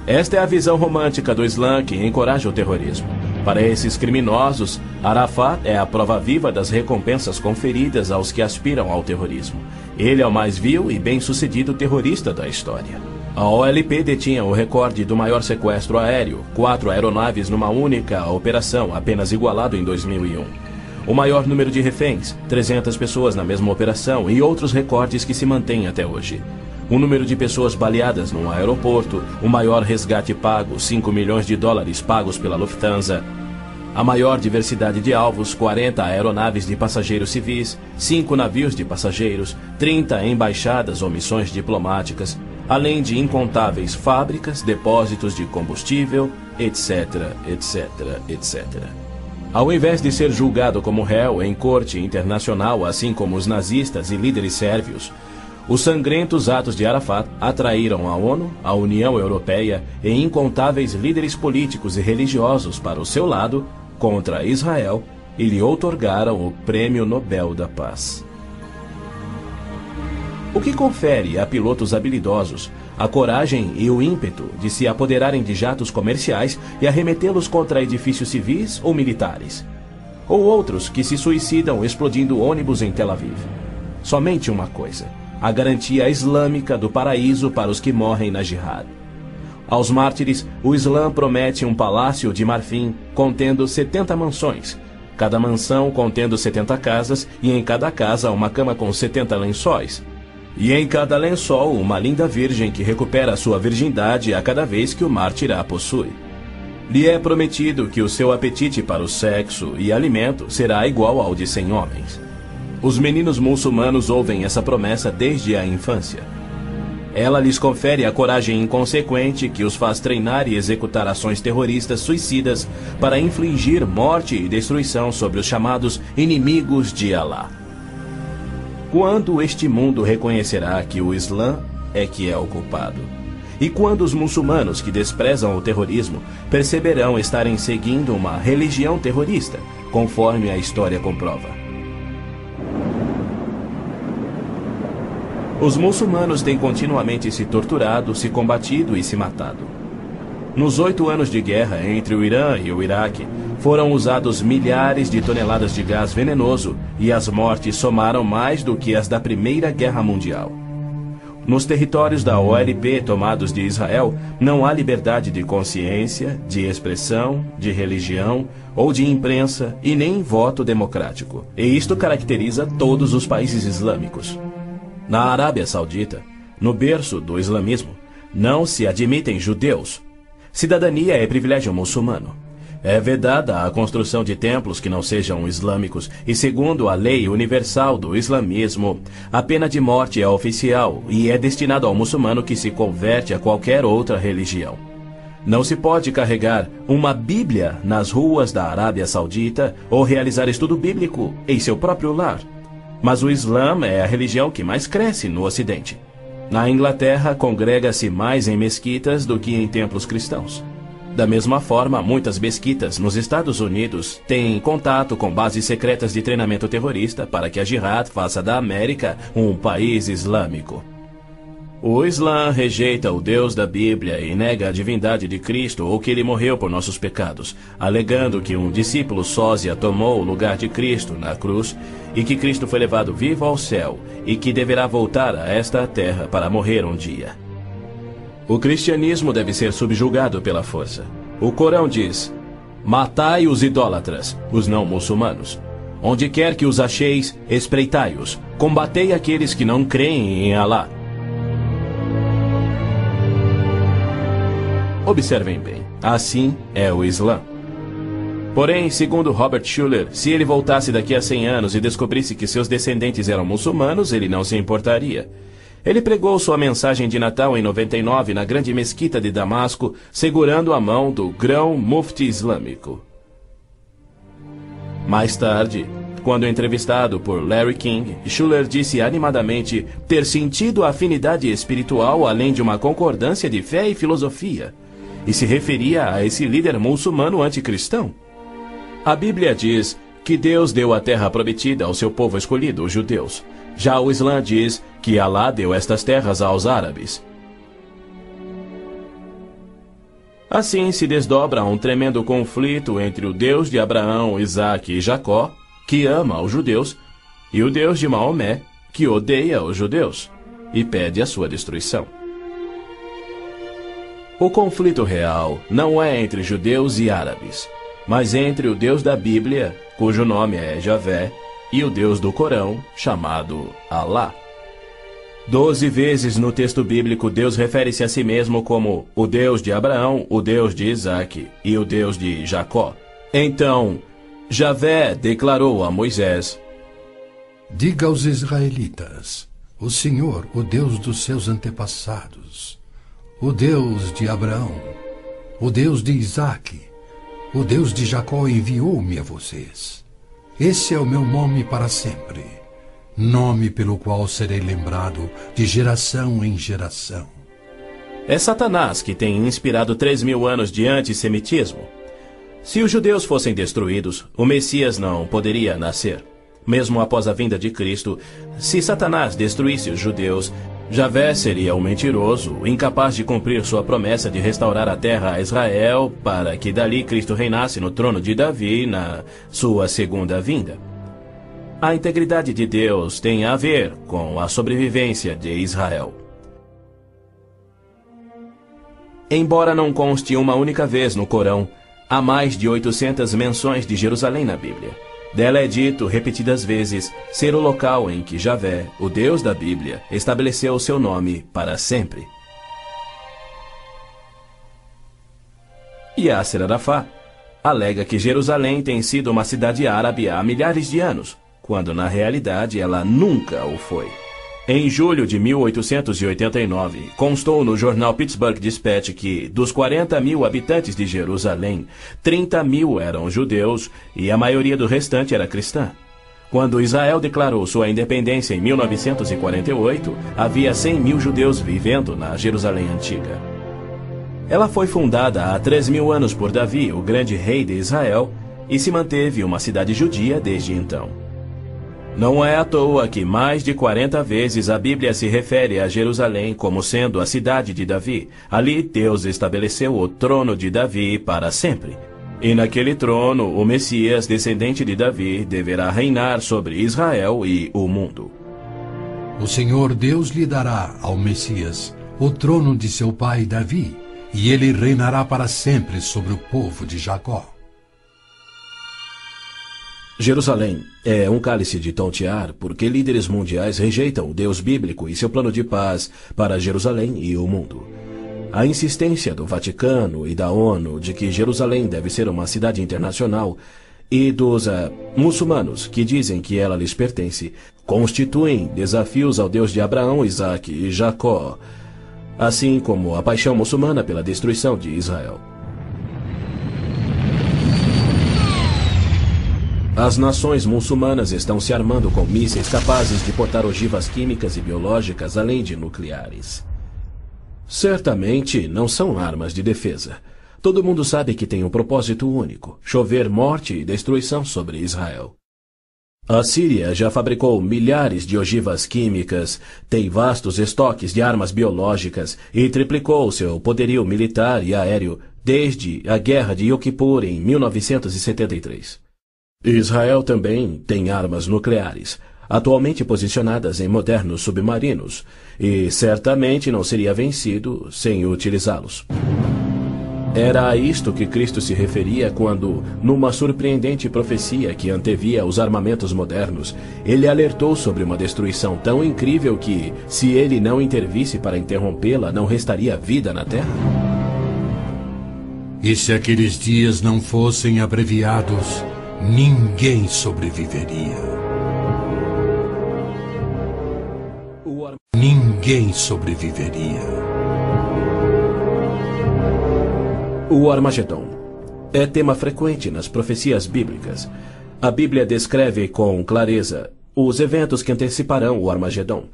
Esta é a visão romântica do Islã que encoraja o terrorismo. Para esses criminosos, Arafat é a prova viva das recompensas conferidas aos que aspiram ao terrorismo. Ele é o mais vil e bem-sucedido terrorista da história. A OLP detinha o recorde do maior sequestro aéreo, 4 aeronaves numa única operação, apenas igualado em 2001. o maior número de reféns, 300 pessoas na mesma operação e outros recordes que se mantêm até hoje. O número de pessoas baleadas num aeroporto, o maior resgate pago, $5 milhões pagos pela Lufthansa. A maior diversidade de alvos, 40 aeronaves de passageiros civis, 5 navios de passageiros, 30 embaixadas ou missões diplomáticas, além de incontáveis fábricas, depósitos de combustível, etc, etc, etc. Ao invés de ser julgado como réu em corte internacional, assim como os nazistas e líderes sérvios, os sangrentos atos de Arafat atraíram a ONU, a União Europeia e incontáveis líderes políticos e religiosos para o seu lado contra Israel e lhe outorgaram o Prêmio Nobel da Paz. O que confere a pilotos habilidosos a coragem e o ímpeto de se apoderarem de jatos comerciais e arremetê-los contra edifícios civis ou militares. Ou outros que se suicidam explodindo ônibus em Tel Aviv. Somente uma coisa: a garantia islâmica do paraíso para os que morrem na jihad. Aos mártires, o Islã promete um palácio de marfim contendo 70 mansões, cada mansão contendo 70 casas e em cada casa uma cama com 70 lençóis. E em cada lençol uma linda virgem que recupera sua virgindade a cada vez que o mártir a possui. Lhe é prometido que o seu apetite para o sexo e alimento será igual ao de 100 homens. Os meninos muçulmanos ouvem essa promessa desde a infância. Ela lhes confere a coragem inconsequente que os faz treinar e executar ações terroristas suicidas para infligir morte e destruição sobre os chamados inimigos de Alá. Quando este mundo reconhecerá que o Islã é que é o culpado? E quando os muçulmanos que desprezam o terrorismo perceberão estarem seguindo uma religião terrorista, conforme a história comprova? Os muçulmanos têm continuamente se torturado, se combatido e se matado. Nos 8 anos de guerra entre o Irã e o Iraque, foram usados milhares de toneladas de gás venenoso e as mortes somaram mais do que as da Primeira Guerra Mundial. Nos territórios da OLP tomados de Israel, não há liberdade de consciência, de expressão, de religião ou de imprensa e nem voto democrático. E isto caracteriza todos os países islâmicos. Na Arábia Saudita, no berço do islamismo, não se admitem judeus. Cidadania é privilégio muçulmano. É vedada a construção de templos que não sejam islâmicos e, segundo a lei universal do islamismo, a pena de morte é oficial e é destinada ao muçulmano que se converte a qualquer outra religião. Não se pode carregar uma Bíblia nas ruas da Arábia Saudita ou realizar estudo bíblico em seu próprio lar. Mas o Islã é a religião que mais cresce no Ocidente. Na Inglaterra, congrega-se mais em mesquitas do que em templos cristãos. Da mesma forma, muitas mesquitas nos Estados Unidos têm contato com bases secretas de treinamento terrorista para que a Jihad faça da América um país islâmico. O Islã rejeita o Deus da Bíblia e nega a divindade de Cristo ou que ele morreu por nossos pecados, alegando que um discípulo sósia tomou o lugar de Cristo na cruz e que Cristo foi levado vivo ao céu e que deverá voltar a esta terra para morrer um dia. O cristianismo deve ser subjugado pela força. O Corão diz: matai os idólatras, os não muçulmanos. Onde quer que os acheis, espreitai-os. Combatei aqueles que não creem em Alá. Observem bem, assim é o Islã. Porém, segundo Robert Schuller, se ele voltasse daqui a 100 anos e descobrisse que seus descendentes eram muçulmanos, ele não se importaria. Ele pregou sua mensagem de Natal em 99 na grande mesquita de Damasco, segurando a mão do grão mufti islâmico. Mais tarde, quando entrevistado por Larry King, Schuller disse animadamente ter sentido a afinidade espiritual além de uma concordância de fé e filosofia, e se referia a esse líder muçulmano anticristão. A Bíblia diz que Deus deu a terra prometida ao seu povo escolhido, os judeus. Já o Islã diz que Alá deu estas terras aos árabes. Assim se desdobra um tremendo conflito entre o Deus de Abraão, Isaque e Jacó, que ama os judeus, e o Deus de Maomé, que odeia os judeus e pede a sua destruição. O conflito real não é entre judeus e árabes, mas entre o Deus da Bíblia cujo nome é Javé, e o Deus do Corão, chamado Alá. 12 vezes no texto bíblico Deus refere-se a si mesmo como o Deus de Abraão, o Deus de Isaque e o Deus de Jacó. Então, Javé declarou a Moisés: diga aos israelitas, o Senhor, o Deus dos seus antepassados, o Deus de Abraão, o Deus de Isaque, o Deus de Jacó enviou-me a vocês. Esse é o meu nome para sempre, nome pelo qual serei lembrado de geração em geração. É Satanás que tem inspirado 3.000 anos de antissemitismo. Se os judeus fossem destruídos, o Messias não poderia nascer. Mesmo após a vinda de Cristo, se Satanás destruísse os judeus, Javé seria um mentiroso, incapaz de cumprir sua promessa de restaurar a terra a Israel, para que dali Cristo reinasse no trono de Davi na sua segunda vinda. A integridade de Deus tem a ver com a sobrevivência de Israel. Embora não conste uma única vez no Corão, há mais de 800 menções de Jerusalém na Bíblia. Dela é dito repetidas vezes ser o local em que Javé, o Deus da Bíblia, estabeleceu o seu nome para sempre. Yasser Arafat alega que Jerusalém tem sido uma cidade árabe há milhares de anos, quando na realidade ela nunca o foi. Em julho de 1889, constou no jornal Pittsburgh Dispatch que, dos 40.000 habitantes de Jerusalém, 30.000 eram judeus e a maioria do restante era cristã. Quando Israel declarou sua independência em 1948, havia 100.000 judeus vivendo na Jerusalém antiga. Ela foi fundada há 3.000 anos por Davi, o grande rei de Israel, e se manteve uma cidade judia desde então. Não é à toa que mais de 40 vezes a Bíblia se refere a Jerusalém como sendo a cidade de Davi. Ali Deus estabeleceu o trono de Davi para sempre. E naquele trono, o Messias, descendente de Davi, deverá reinar sobre Israel e o mundo. O Senhor Deus lhe dará ao Messias o trono de seu pai Davi, e ele reinará para sempre sobre o povo de Jacó. Jerusalém é um cálice de tontear porque líderes mundiais rejeitam o Deus bíblico e seu plano de paz para Jerusalém e o mundo. A insistência do Vaticano e da ONU de que Jerusalém deve ser uma cidade internacional e dos muçulmanos que dizem que ela lhes pertence constituem desafios ao Deus de Abraão, Isaque e Jacó, assim como a paixão muçulmana pela destruição de Israel. As nações muçulmanas estão se armando com mísseis capazes de portar ogivas químicas e biológicas, além de nucleares. Certamente não são armas de defesa. Todo mundo sabe que tem um propósito único: chover morte e destruição sobre Israel. A Síria já fabricou milhares de ogivas químicas, tem vastos estoques de armas biológicas e triplicou seu poderio militar e aéreo desde a Guerra de Yom Kippur em 1973. Israel também tem armas nucleares, atualmente posicionadas em modernos submarinos, e certamente não seria vencido sem utilizá-los. Era a isto que Cristo se referia quando, numa surpreendente profecia que antevia os armamentos modernos, ele alertou sobre uma destruição tão incrível que, se ele não intervisse para interrompê-la, não restaria vida na Terra? E se aqueles dias não fossem abreviados, ninguém sobreviveria. Ninguém sobreviveria. O Armagedon é tema frequente nas profecias bíblicas. A Bíblia descreve com clareza os eventos que anteciparão o Armagedon.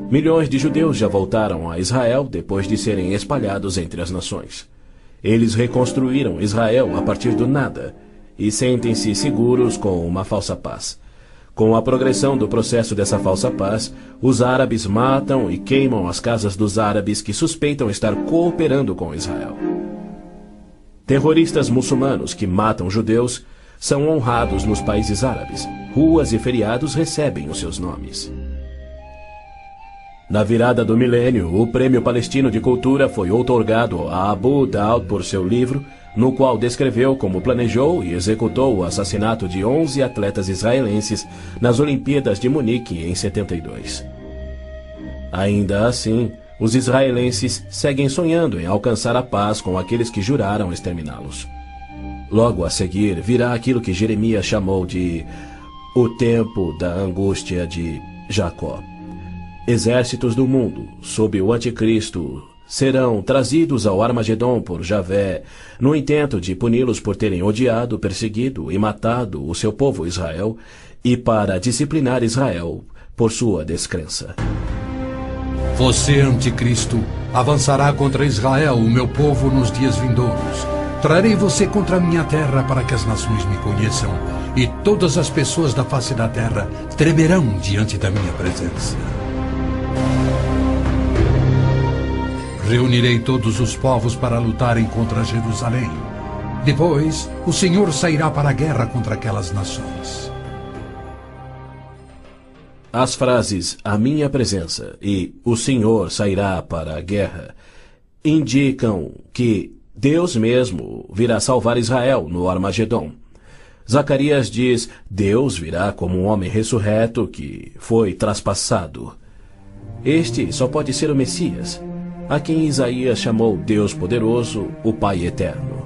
Milhões de judeus já voltaram a Israel depois de serem espalhados entre as nações. Eles reconstruíram Israel a partir do nada e sentem-se seguros com uma falsa paz. Com a progressão do processo dessa falsa paz, os árabes matam e queimam as casas dos árabes que suspeitam estar cooperando com Israel. Terroristas muçulmanos que matam judeus são honrados nos países árabes. Ruas e feriados recebem os seus nomes. Na virada do milênio, o Prêmio Palestino de Cultura foi outorgado a Abu Daud por seu livro no qual descreveu como planejou e executou o assassinato de 11 atletas israelenses nas Olimpíadas de Munique em 72. Ainda assim, os israelenses seguem sonhando em alcançar a paz com aqueles que juraram exterminá-los. Logo a seguir virá aquilo que Jeremias chamou de o tempo da angústia de Jacó. Exércitos do mundo, sob o anticristo, serão trazidos ao Armagedon por Javé, no intento de puni-los por terem odiado, perseguido e matado o seu povo Israel, e para disciplinar Israel por sua descrença. Você, anticristo, avançará contra Israel, o meu povo, nos dias vindouros. Trarei você contra a minha terra para que as nações me conheçam, e todas as pessoas da face da terra tremerão diante da minha presença. Reunirei todos os povos para lutarem contra Jerusalém. Depois, o Senhor sairá para a guerra contra aquelas nações. As frases "a minha presença" e "o Senhor sairá para a guerra" indicam que Deus mesmo virá salvar Israel no Armagedon. Zacarias diz: Deus virá como um homem ressurreto que foi traspassado. Este só pode ser o Messias, a quem Isaías chamou Deus poderoso, o Pai eterno.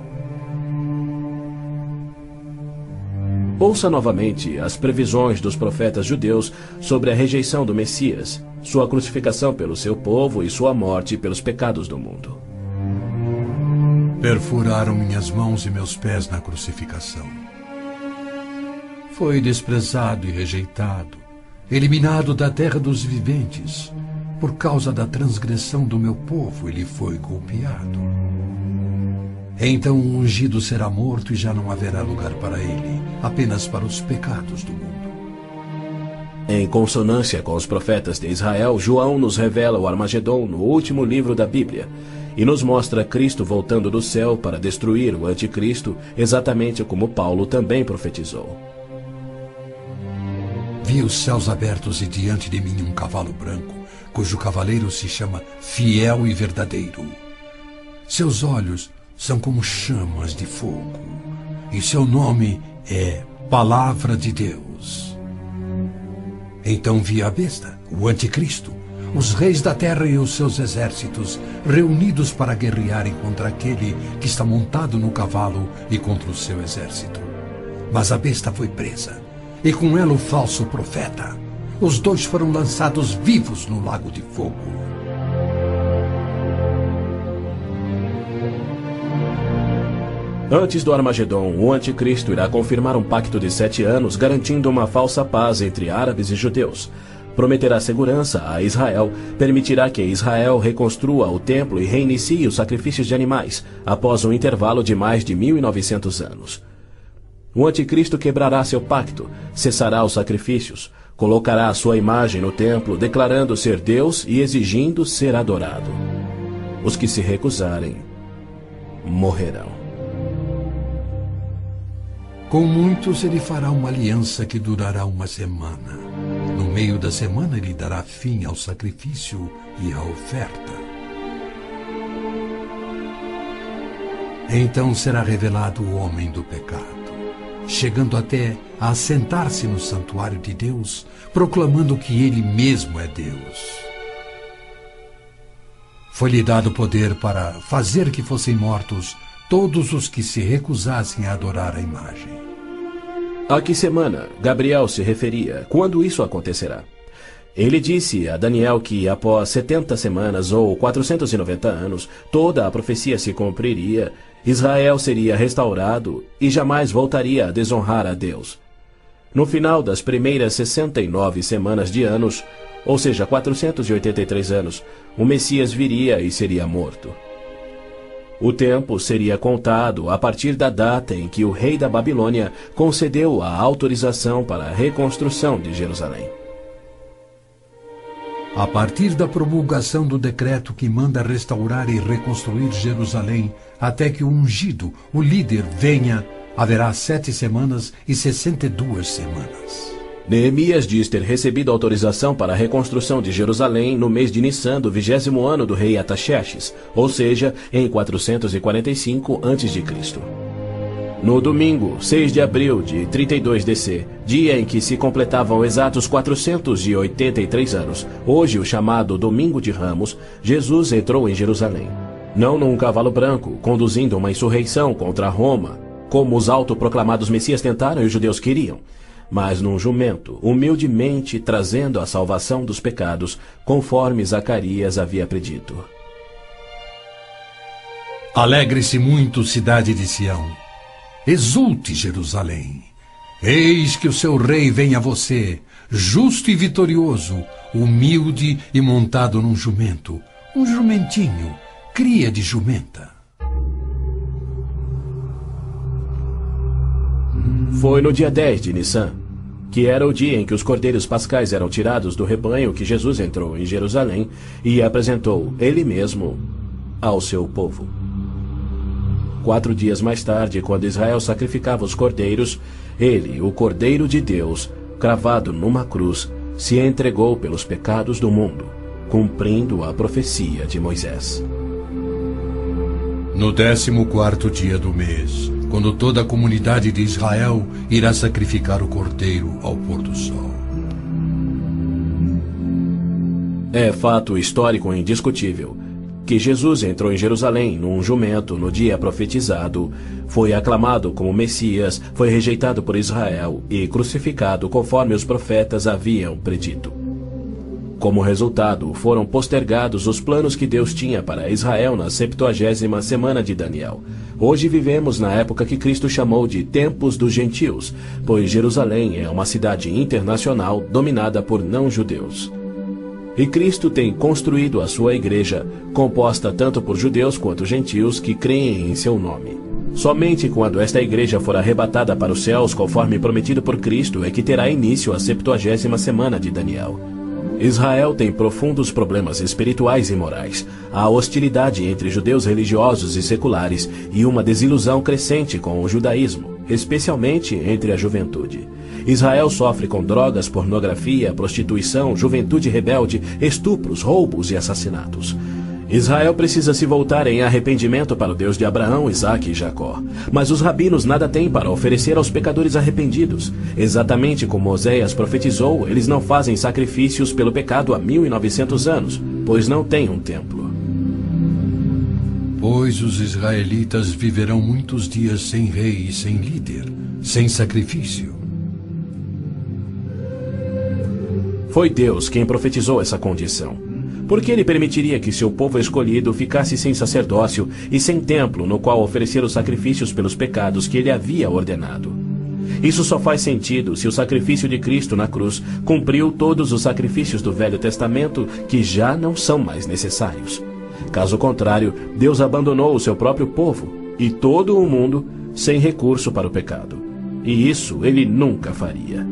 Ouça novamente as previsões dos profetas judeus sobre a rejeição do Messias, sua crucificação pelo seu povo e sua morte pelos pecados do mundo. Perfuraram minhas mãos e meus pés na crucificação. Foi desprezado e rejeitado, eliminado da terra dos viventes. Por causa da transgressão do meu povo, ele foi golpeado. Então o ungido será morto e já não haverá lugar para ele, apenas para os pecados do mundo. Em consonância com os profetas de Israel, João nos revela o Armagedon no último livro da Bíblia e nos mostra Cristo voltando do céu para destruir o anticristo, exatamente como Paulo também profetizou. Vi os céus abertos e diante de mim um cavalo branco, cujo cavaleiro se chama Fiel e Verdadeiro. Seus olhos são como chamas de fogo, e seu nome é Palavra de Deus. Então vi a besta, o anticristo, os reis da terra e os seus exércitos, reunidos para guerrearem contra aquele que está montado no cavalo e contra o seu exército. Mas a besta foi presa, e com ela o falso profeta. Os dois foram lançados vivos no lago de fogo. Antes do Armagedon, o anticristo irá confirmar um pacto de 7 anos, garantindo uma falsa paz entre árabes e judeus. Prometerá segurança a Israel, permitirá que Israel reconstrua o templo e reinicie os sacrifícios de animais, após um intervalo de mais de 1900 anos. O anticristo quebrará seu pacto, cessará os sacrifícios, colocará a sua imagem no templo, declarando ser Deus e exigindo ser adorado. Os que se recusarem morrerão. Com muitos ele fará uma aliança que durará uma semana. No meio da semana ele dará fim ao sacrifício e à oferta. Então será revelado o homem do pecado, chegando até a assentar-se no santuário de Deus, proclamando que ele mesmo é Deus. Foi-lhe dado poder para fazer que fossem mortos todos os que se recusassem a adorar a imagem. A que semana Gabriel se referia? Quando isso acontecerá? Ele disse a Daniel que após 70 semanas ou 490 anos, toda a profecia se cumpriria, Israel seria restaurado e jamais voltaria a desonrar a Deus. No final das primeiras 69 semanas de anos, ou seja, 483 anos, o Messias viria e seria morto. O tempo seria contado a partir da data em que o rei da Babilônia concedeu a autorização para a reconstrução de Jerusalém. A partir da promulgação do decreto que manda restaurar e reconstruir Jerusalém, até que o ungido, o líder, venha, haverá 7 semanas e 62 semanas. Neemias diz ter recebido autorização para a reconstrução de Jerusalém no mês de Nissan do 20º ano do rei Artaxerxes, ou seja, em 445 a.C. No domingo, 6 de abril de 32 DC, dia em que se completavam exatos 483 anos, hoje o chamado Domingo de Ramos, Jesus entrou em Jerusalém. Não num cavalo branco, conduzindo uma insurreição contra Roma, como os autoproclamados messias tentaram e os judeus queriam, mas num jumento, humildemente trazendo a salvação dos pecados, conforme Zacarias havia predito. Alegre-se muito, cidade de Sião. Exulte, Jerusalém. Eis que o seu rei vem a você, justo e vitorioso, humilde e montado num jumento, um jumentinho, cria de jumenta. Foi no dia 10 de Nissan, que era o dia em que os cordeiros pascais eram tirados do rebanho, que Jesus entrou em Jerusalém e apresentou ele mesmo ao seu povo. 4 dias mais tarde, quando Israel sacrificava os cordeiros, ele, o Cordeiro de Deus, cravado numa cruz, se entregou pelos pecados do mundo, cumprindo a profecia de Moisés. No 14º dia do mês, quando toda a comunidade de Israel irá sacrificar o cordeiro ao pôr do sol. É fato histórico indiscutível que Jesus entrou em Jerusalém num jumento no dia profetizado, foi aclamado como Messias, foi rejeitado por Israel e crucificado conforme os profetas haviam predito. Como resultado, foram postergados os planos que Deus tinha para Israel na 70ª semana de Daniel. Hoje vivemos na época que Cristo chamou de Tempos dos Gentios, pois Jerusalém é uma cidade internacional dominada por não-judeus. E Cristo tem construído a sua igreja, composta tanto por judeus quanto gentios que creem em seu nome. Somente quando esta igreja for arrebatada para os céus, conforme prometido por Cristo, é que terá início a 70ª semana de Daniel. Israel tem profundos problemas espirituais e morais, há hostilidade entre judeus religiosos e seculares e uma desilusão crescente com o judaísmo, especialmente entre a juventude. Israel sofre com drogas, pornografia, prostituição, juventude rebelde, estupros, roubos e assassinatos. Israel precisa se voltar em arrependimento para o Deus de Abraão, Isaque e Jacó. Mas os rabinos nada têm para oferecer aos pecadores arrependidos. Exatamente como Oséias profetizou, eles não fazem sacrifícios pelo pecado há 1900 anos, pois não têm um templo. Pois os israelitas viverão muitos dias sem rei e sem líder, sem sacrifício. Foi Deus quem profetizou essa condição. Por que ele permitiria que seu povo escolhido ficasse sem sacerdócio e sem templo no qual oferecer os sacrifícios pelos pecados que ele havia ordenado? Isso só faz sentido se o sacrifício de Cristo na cruz cumpriu todos os sacrifícios do Velho Testamento que já não são mais necessários. Caso contrário, Deus abandonou o seu próprio povo e todo o mundo sem recurso para o pecado. E isso ele nunca faria.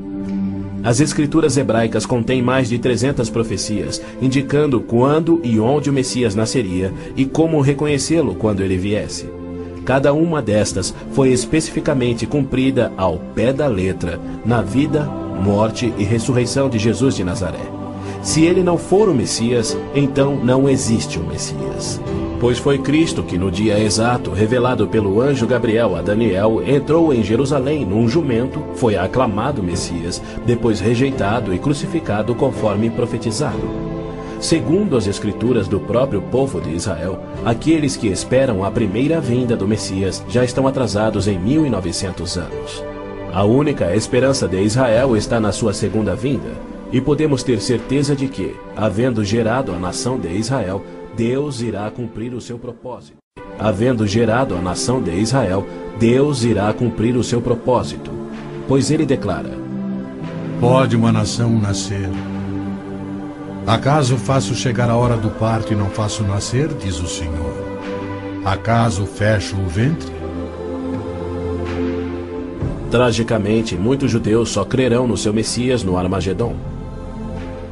As escrituras hebraicas contêm mais de 300 profecias, indicando quando e onde o Messias nasceria e como reconhecê-lo quando ele viesse. Cada uma destas foi especificamente cumprida ao pé da letra na vida, morte e ressurreição de Jesus de Nazaré. Se ele não for o Messias, então não existe o Messias. Pois foi Cristo que, no dia exato revelado pelo anjo Gabriel a Daniel, entrou em Jerusalém num jumento, foi aclamado Messias, depois rejeitado e crucificado conforme profetizado. Segundo as escrituras do próprio povo de Israel, aqueles que esperam a primeira vinda do Messias já estão atrasados em 1900 anos. A única esperança de Israel está na sua segunda vinda, e podemos ter certeza de que, havendo gerado a nação de Israel, Deus irá cumprir o seu propósito. Havendo gerado a nação de Israel, Deus irá cumprir o seu propósito. Pois ele declara: Pode uma nação nascer? Acaso faço chegar a hora do parto e não faço nascer, diz o Senhor? Acaso fecho o ventre? Tragicamente, muitos judeus só crerão no seu Messias no Armagedon.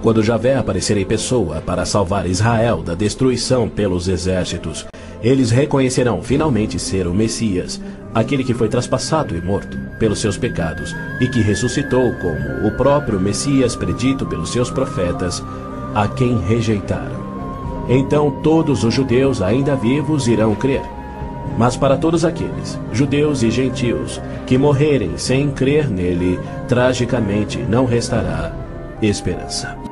Quando Javé aparecer em pessoa para salvar Israel da destruição pelos exércitos, eles reconhecerão finalmente ser o Messias, aquele que foi traspassado e morto pelos seus pecados e que ressuscitou como o próprio Messias predito pelos seus profetas, a quem rejeitaram. Então todos os judeus ainda vivos irão crer. Mas para todos aqueles, judeus e gentios, que morrerem sem crer nele, tragicamente não restará esperança.